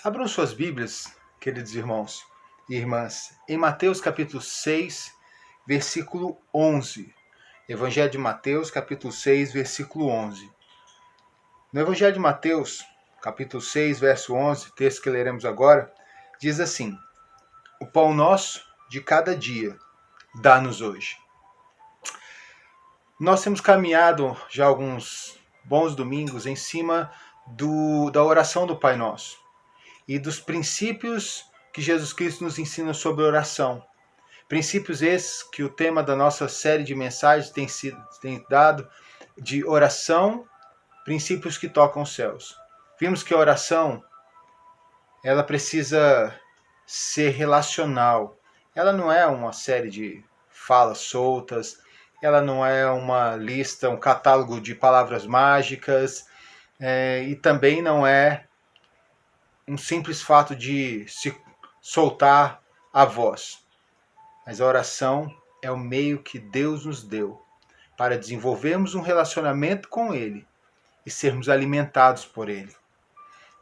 Abram suas Bíblias, queridos irmãos e irmãs, em Mateus capítulo 6, versículo 11. Evangelho de Mateus, capítulo 6, versículo 11. No Evangelho de Mateus, capítulo 6, verso 11, texto que leremos agora, diz assim: O pão nosso de cada dia, dá-nos hoje. Nós temos caminhado já alguns bons domingos em cima da oração do Pai Nosso e dos princípios que Jesus Cristo nos ensina sobre oração. Princípios esses que o tema da nossa série de mensagens tem dado de oração, princípios que tocam os céus. Vimos que a oração, ela precisa ser relacional. Ela não é uma série de falas soltas, ela não é uma lista, um catálogo de palavras mágicas, e também não é um simples fato de se soltar a voz. Mas a oração é o meio que Deus nos deu para desenvolvermos um relacionamento com Ele e sermos alimentados por Ele.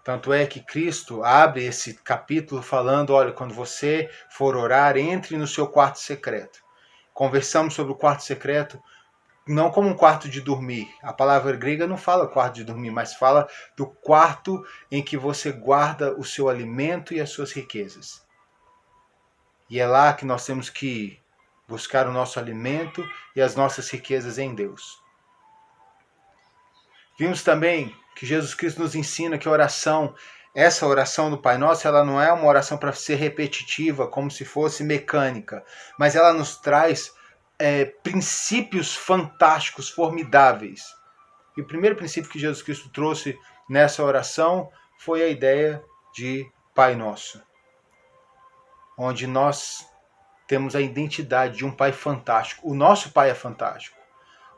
Tanto é que Cristo abre esse capítulo falando, olha, quando você for orar, entre no seu quarto secreto. Conversamos sobre o quarto secreto não como um quarto de dormir. A palavra grega não fala quarto de dormir, mas fala do quarto em que você guarda o seu alimento e as suas riquezas. E é lá que nós temos que buscar o nosso alimento e as nossas riquezas em Deus. Vimos também que Jesus Cristo nos ensina que a oração, essa oração do Pai Nosso, ela não é uma oração para ser repetitiva, como se fosse mecânica, mas ela nos traz princípios fantásticos, formidáveis. E o primeiro princípio que Jesus Cristo trouxe nessa oração foi a ideia de Pai Nosso, onde nós temos a identidade de um Pai fantástico. O nosso Pai é fantástico.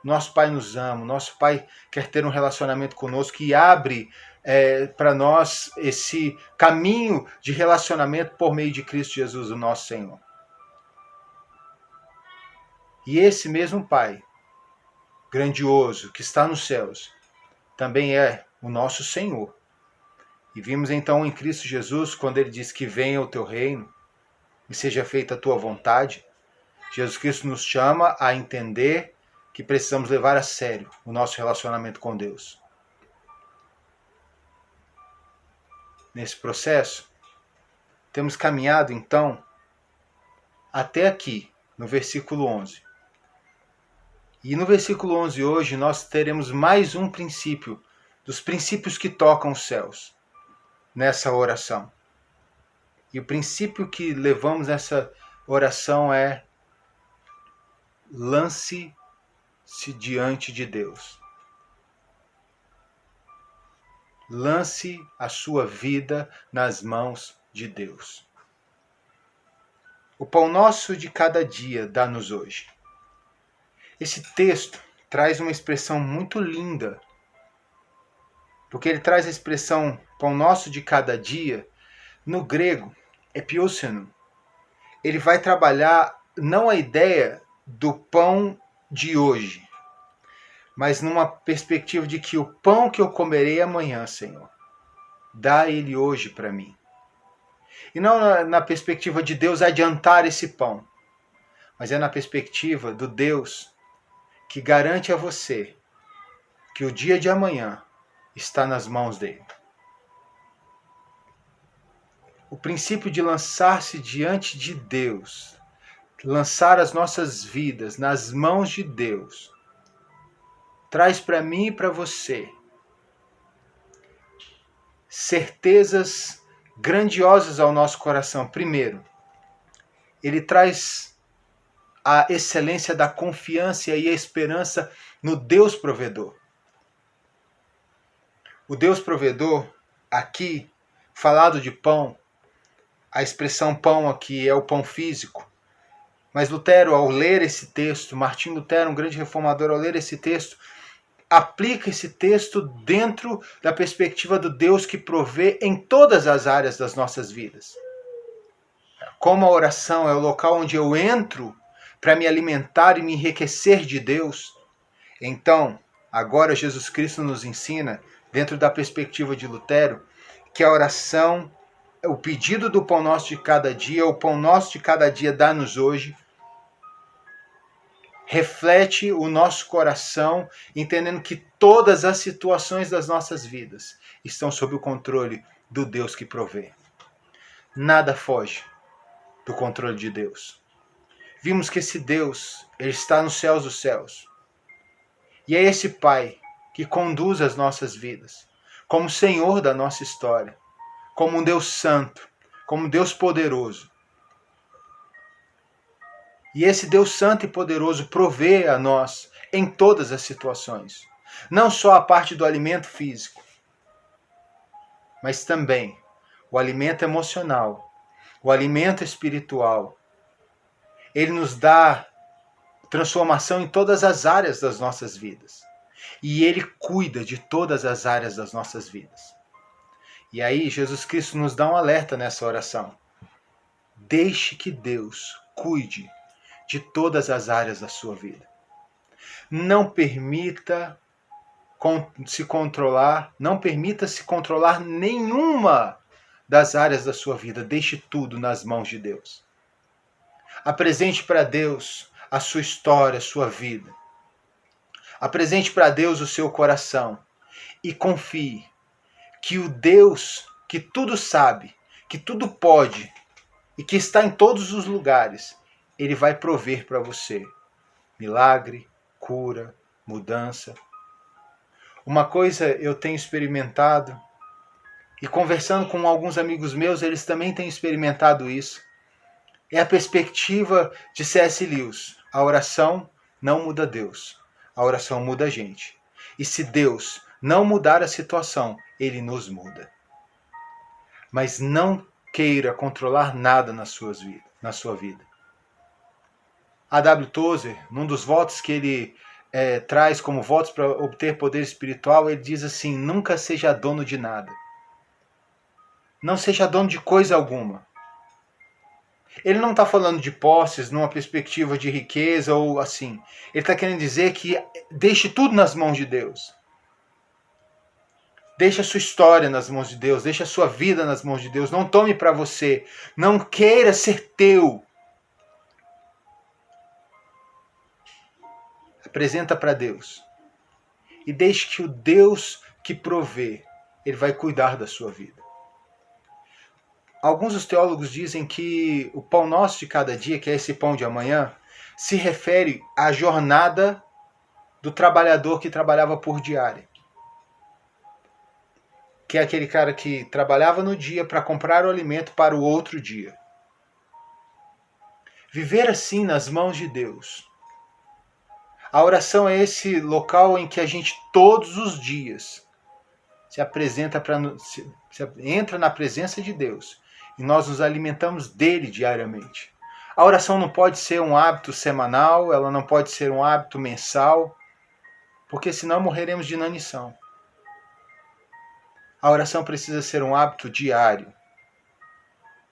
Nosso Pai nos ama, nosso Pai quer ter um relacionamento conosco e abre para nós esse caminho de relacionamento por meio de Cristo Jesus, o nosso Senhor. E esse mesmo Pai, grandioso, que está nos céus, também é o nosso Senhor. E vimos então em Cristo Jesus, quando ele diz que venha o teu reino e seja feita a tua vontade, Jesus Cristo nos chama a entender que precisamos levar a sério o nosso relacionamento com Deus. Nesse processo, temos caminhado então até aqui, no versículo 11. E no versículo 11 hoje nós teremos mais um princípio, dos princípios que tocam os céus, nessa oração. E o princípio que levamos nessa oração é: lance-se diante de Deus. Lance a sua vida nas mãos de Deus. O pão nosso de cada dia dá-nos hoje. Esse texto traz uma expressão muito linda, porque ele traz a expressão pão nosso de cada dia. No grego, epiousiano. Ele vai trabalhar não a ideia do pão de hoje, mas numa perspectiva de que o pão que eu comerei amanhã, Senhor, dá ele hoje para mim. E não na perspectiva de Deus adiantar esse pão, mas é na perspectiva do Deus que garante a você que o dia de amanhã está nas mãos dele. O princípio de lançar-se diante de Deus, lançar as nossas vidas nas mãos de Deus, traz para mim e para você certezas grandiosas ao nosso coração. Primeiro, ele traz a excelência da confiança e a esperança no Deus provedor. O Deus provedor, aqui, falado de pão, a expressão pão aqui é o pão físico. Mas Lutero, ao ler esse texto, Martim Lutero, um grande reformador, ao ler esse texto, aplica esse texto dentro da perspectiva do Deus que provê em todas as áreas das nossas vidas. Como a oração é o local onde eu entro para me alimentar e me enriquecer de Deus, então, agora Jesus Cristo nos ensina, dentro da perspectiva de Lutero, que a oração o pedido do pão nosso de cada dia, o pão nosso de cada dia dá-nos hoje, reflete o nosso coração, entendendo que todas as situações das nossas vidas estão sob o controle do Deus que provê. Nada foge do controle de Deus. Vimos que esse Deus, ele está nos céus dos céus. E é esse Pai que conduz as nossas vidas, como Senhor da nossa história, como um Deus santo, como um Deus poderoso. E esse Deus santo e poderoso provê a nós em todas as situações. Não só a parte do alimento físico, mas também o alimento emocional, o alimento espiritual. Ele nos dá transformação em todas as áreas das nossas vidas. E Ele cuida de todas as áreas das nossas vidas. E aí Jesus Cristo nos dá um alerta nessa oração. Deixe que Deus cuide de todas as áreas da sua vida. Não permita se controlar, não permita se controlar nenhuma das áreas da sua vida. Deixe tudo nas mãos de Deus. Apresente para Deus a sua história, a sua vida. Apresente para Deus o seu coração e confie que o Deus que tudo sabe, que tudo pode e que está em todos os lugares, Ele vai prover para você milagre, cura, mudança. Uma coisa eu tenho experimentado, e conversando com alguns amigos meus, eles também têm experimentado isso, é a perspectiva de C.S. Lewis. A oração não muda Deus, a oração muda a gente. E se Deus não mudar a situação, Ele nos muda. Mas não queira controlar nada na sua vida. A.W. Tozer, num dos votos que ele traz como votos para obter poder espiritual, ele diz assim: nunca seja dono de nada. Não seja dono de coisa alguma. Ele não está falando de posses numa perspectiva de riqueza ou assim. Ele está querendo dizer que deixe tudo nas mãos de Deus. Deixe a sua história nas mãos de Deus. Deixe a sua vida nas mãos de Deus. Não tome para você. Não queira ser teu. Apresenta para Deus. E deixe que o Deus que provê, Ele vai cuidar da sua vida. Alguns dos teólogos dizem que o pão nosso de cada dia, que é esse pão de amanhã, se refere à jornada do trabalhador que trabalhava por diária. Que é aquele cara que trabalhava no dia para comprar o alimento para o outro dia. Viver assim nas mãos de Deus. A oração é esse local em que a gente todos os dias se apresenta entra na presença de Deus e nós nos alimentamos dele diariamente. A oração não pode ser um hábito semanal, ela não pode ser um hábito mensal, porque senão morreremos de inanição. A oração precisa ser um hábito diário,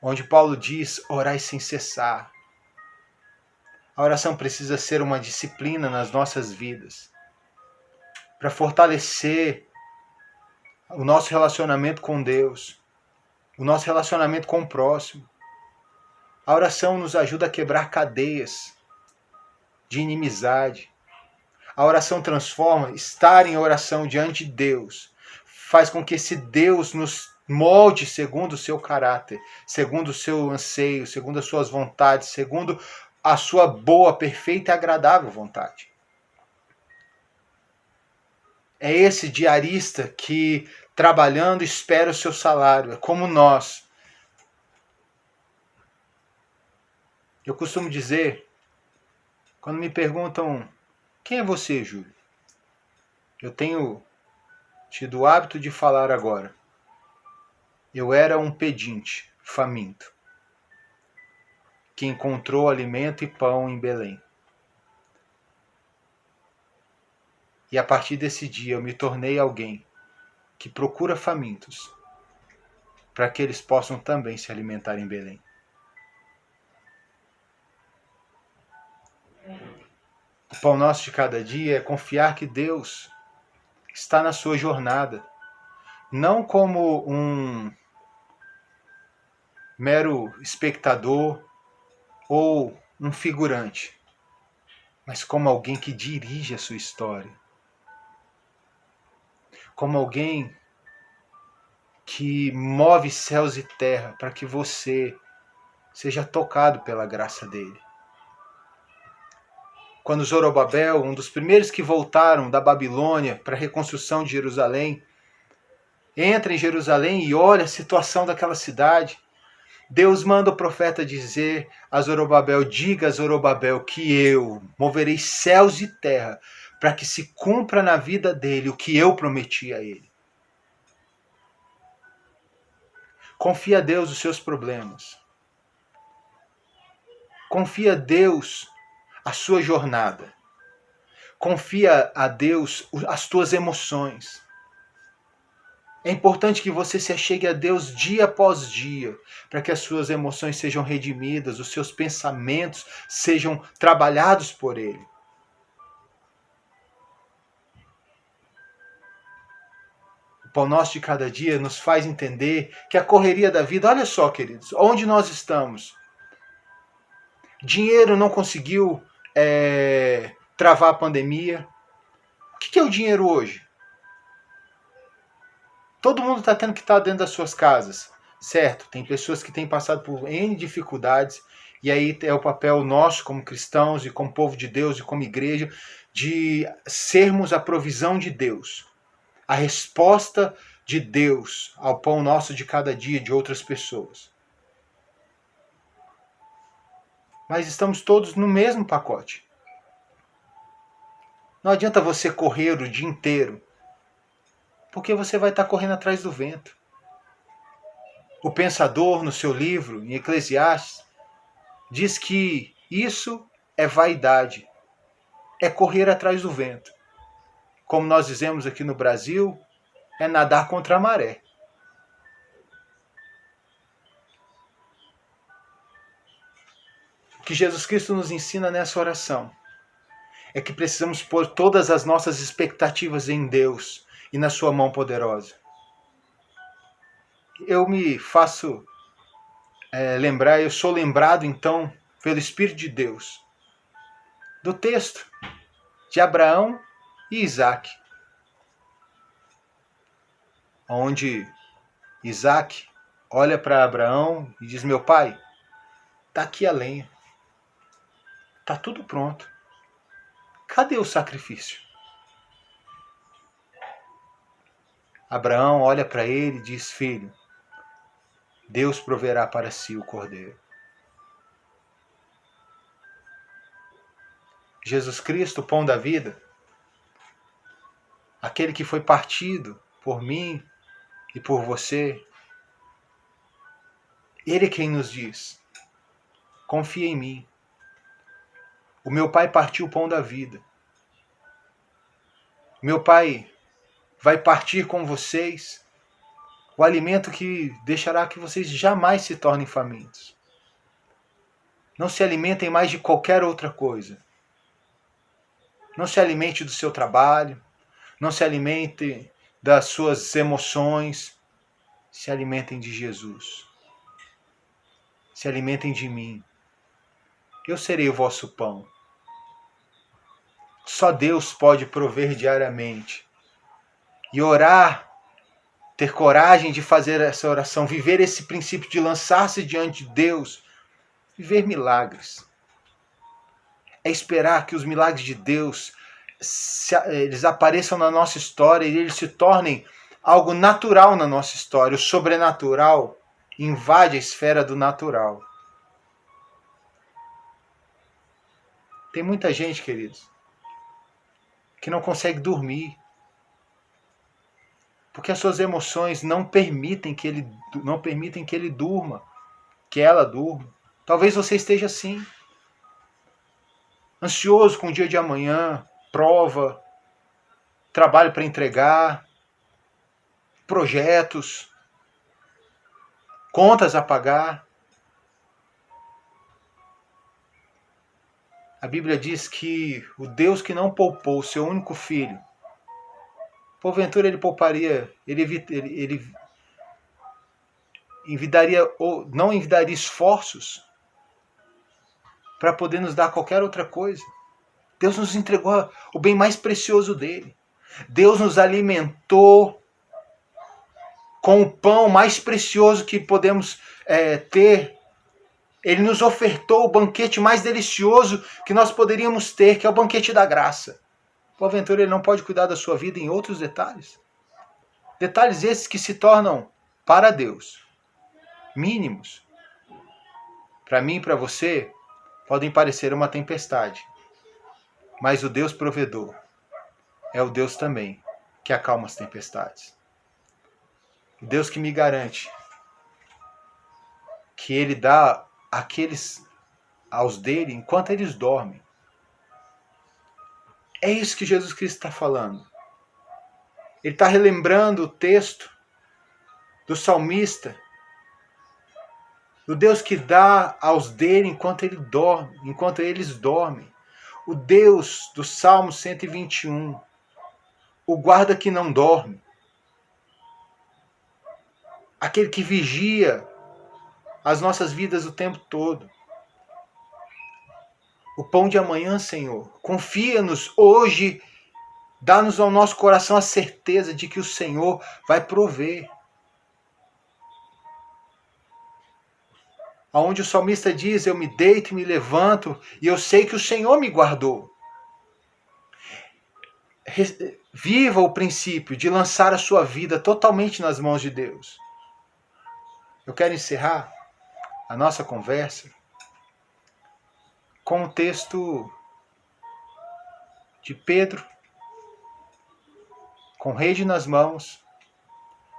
onde Paulo diz: orai sem cessar. A oração precisa ser uma disciplina nas nossas vidas, para fortalecer o nosso relacionamento com Deus, o nosso relacionamento com o próximo. A oração nos ajuda a quebrar cadeias de inimizade. A oração transforma. Estar em oração diante de Deus faz com que esse Deus nos molde segundo o seu caráter, segundo o seu anseio, segundo as suas vontades, segundo a sua boa, perfeita e agradável vontade. É esse diarista que, trabalhando, espera o seu salário. É como nós. Eu costumo dizer, quando me perguntam: quem é você, Júlio? Eu tenho tido o hábito de falar agora. Eu era um pedinte, faminto, que encontrou alimento e pão em Belém. E a partir desse dia eu me tornei alguém que procura famintos, para que eles possam também se alimentar em Belém. O pão nosso de cada dia é confiar que Deus está na sua jornada, não como mero espectador ou um figurante, mas como alguém que dirige a sua história, como alguém que move céus e terra para que você seja tocado pela graça dele. Quando Zorobabel, um dos primeiros que voltaram da Babilônia para a reconstrução de Jerusalém, entra em Jerusalém e olha a situação daquela cidade, Deus manda o profeta dizer a Zorobabel: diga a Zorobabel que eu moverei céus e terra para que se cumpra na vida dele o que eu prometi a ele. Confia a Deus os seus problemas. Confia a Deus a sua jornada. Confia a Deus as tuas emoções. É importante que você se achegue a Deus dia após dia, para que as suas emoções sejam redimidas, os seus pensamentos sejam trabalhados por Ele. O Pão Nosso de Cada Dia nos faz entender que a correria da vida, olha só, queridos, onde nós estamos. Dinheiro não conseguiu travar a pandemia. O que é o dinheiro hoje? Todo mundo está tendo que estar dentro das suas casas, certo? Tem pessoas que têm passado por N dificuldades, e aí é o papel nosso como cristãos e como povo de Deus e como igreja de sermos a provisão de Deus, a resposta de Deus ao pão nosso de cada dia de outras pessoas. Mas estamos todos no mesmo pacote. Não adianta você correr o dia inteiro, porque você vai estar correndo atrás do vento. O pensador, no seu livro, em Eclesiastes, diz que isso é vaidade, é correr atrás do vento. Como nós dizemos aqui no Brasil, é nadar contra a maré. O que Jesus Cristo nos ensina nessa oração é que precisamos pôr todas as nossas expectativas em Deus e na sua mão poderosa. Eu me faço lembrar, eu sou lembrado então pelo Espírito de Deus do texto de Abraão e Isaac, onde Isaac olha para Abraão e diz: meu pai, está aqui a lenha, está tudo pronto, cadê o sacrifício? Abraão olha para ele e diz: filho, Deus proverá para si o cordeiro. Jesus Cristo, o pão da vida, aquele que foi partido por mim e por você, ele é quem nos diz: confia em mim. O meu pai partiu o pão da vida. Meu pai vai partir com vocês o alimento que deixará que vocês jamais se tornem famintos. Não se alimentem mais de qualquer outra coisa. Não se alimente do seu trabalho, não se alimente das suas emoções, se alimentem de Jesus. Se alimentem de mim. Eu serei o vosso pão. Só Deus pode prover diariamente. E orar, ter coragem de fazer essa oração, viver esse princípio de lançar-se diante de Deus, viver milagres. É esperar que os milagres de Deus eles apareçam na nossa história e eles se tornem algo natural na nossa história. O sobrenatural invade a esfera do natural. Tem muita gente, queridos, que não consegue dormir porque as suas emoções não permitem que ele durma, que ela durma. Talvez você esteja assim, ansioso com o dia de amanhã, prova, trabalho para entregar, projetos, contas a pagar. A Bíblia diz que o Deus que não poupou o seu único filho, porventura ele pouparia, ele não envidaria esforços para poder nos dar qualquer outra coisa. Deus nos entregou o bem mais precioso dele. Deus nos alimentou com o pão mais precioso que podemos ter. Ele nos ofertou o banquete mais delicioso que nós poderíamos ter, que é o banquete da graça. Porventura, ele não pode cuidar da sua vida em outros detalhes? Detalhes esses que se tornam, para Deus, mínimos. Para mim e para você, podem parecer uma tempestade. Mas o Deus provedor é o Deus também que acalma as tempestades. O Deus que me garante que Ele dá àqueles aos dele enquanto eles dormem. É isso que Jesus Cristo está falando. Ele está relembrando o texto do salmista, do Deus que dá aos dele enquanto eles dormem. O Deus do Salmo 121, o guarda que não dorme, aquele que vigia as nossas vidas o tempo todo. O pão de amanhã, Senhor, confia-nos hoje, dá-nos ao nosso coração a certeza de que o Senhor vai prover. Onde o salmista diz, eu me deito e me levanto, e eu sei que o Senhor me guardou. Viva o princípio de lançar a sua vida totalmente nas mãos de Deus. Eu quero encerrar a nossa conversa com o texto de Pedro, com rede nas mãos.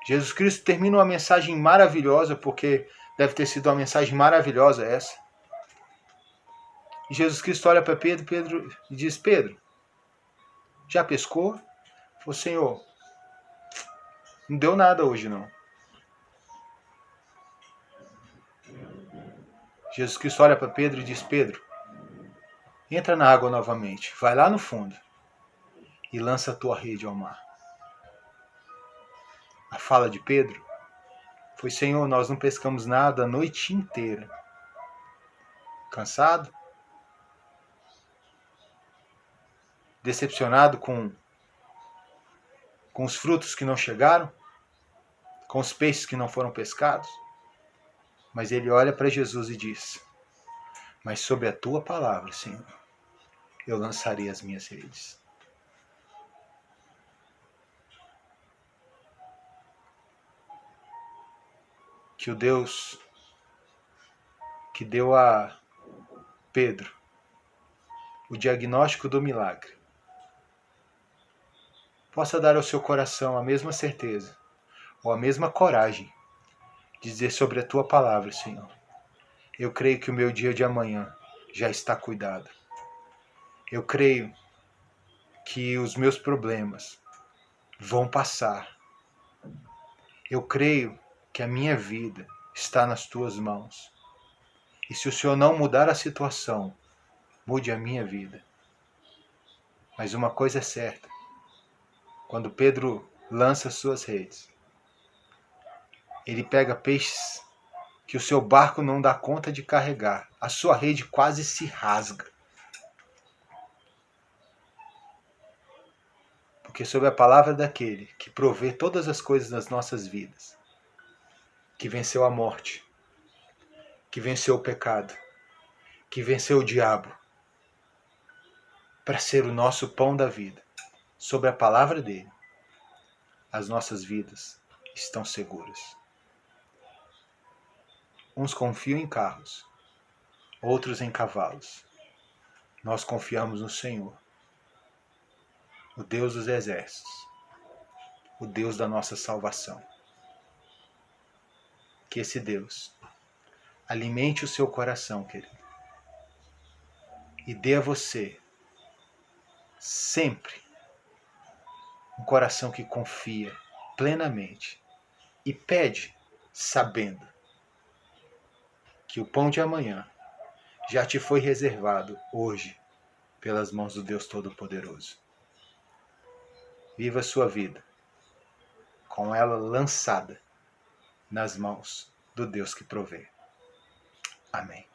Jesus Cristo termina uma mensagem maravilhosa, porque deve ter sido uma mensagem maravilhosa essa. E Jesus Cristo olha para Pedro e diz, Pedro, já pescou? Falou, Senhor, não deu nada hoje não. Jesus Cristo olha para Pedro e diz, Pedro, entra na água novamente, vai lá no fundo e lança a tua rede ao mar. A fala de Pedro foi, Senhor, nós não pescamos nada a noite inteira. Cansado? Decepcionado com os frutos que não chegaram? Com os peixes que não foram pescados? Mas ele olha para Jesus e diz, mas sobre a tua palavra, Senhor, eu lançarei as minhas redes. Que o Deus que deu a Pedro o diagnóstico do milagre possa dar ao seu coração a mesma certeza ou a mesma coragem de dizer sobre a tua palavra, Senhor, eu creio que o meu dia de amanhã já está cuidado. Eu creio que os meus problemas vão passar. Eu creio que a minha vida está nas tuas mãos. E se o Senhor não mudar a situação, mude a minha vida. Mas uma coisa é certa, quando Pedro lança suas redes, ele pega peixes que o seu barco não dá conta de carregar. A sua rede quase se rasga. Porque sob a palavra daquele que provê todas as coisas nas nossas vidas, que venceu a morte, que venceu o pecado, que venceu o diabo, para ser o nosso pão da vida, sobre a palavra dele, as nossas vidas estão seguras. Uns confiam em carros, outros em cavalos. Nós confiamos no Senhor, o Deus dos exércitos, o Deus da nossa salvação. Que esse Deus alimente o seu coração, querido, e dê a você sempre um coração que confia plenamente e pede sabendo que o pão de amanhã já te foi reservado hoje pelas mãos do Deus Todo-Poderoso. Viva a sua vida com ela lançada nas mãos do Deus que provê. Amém.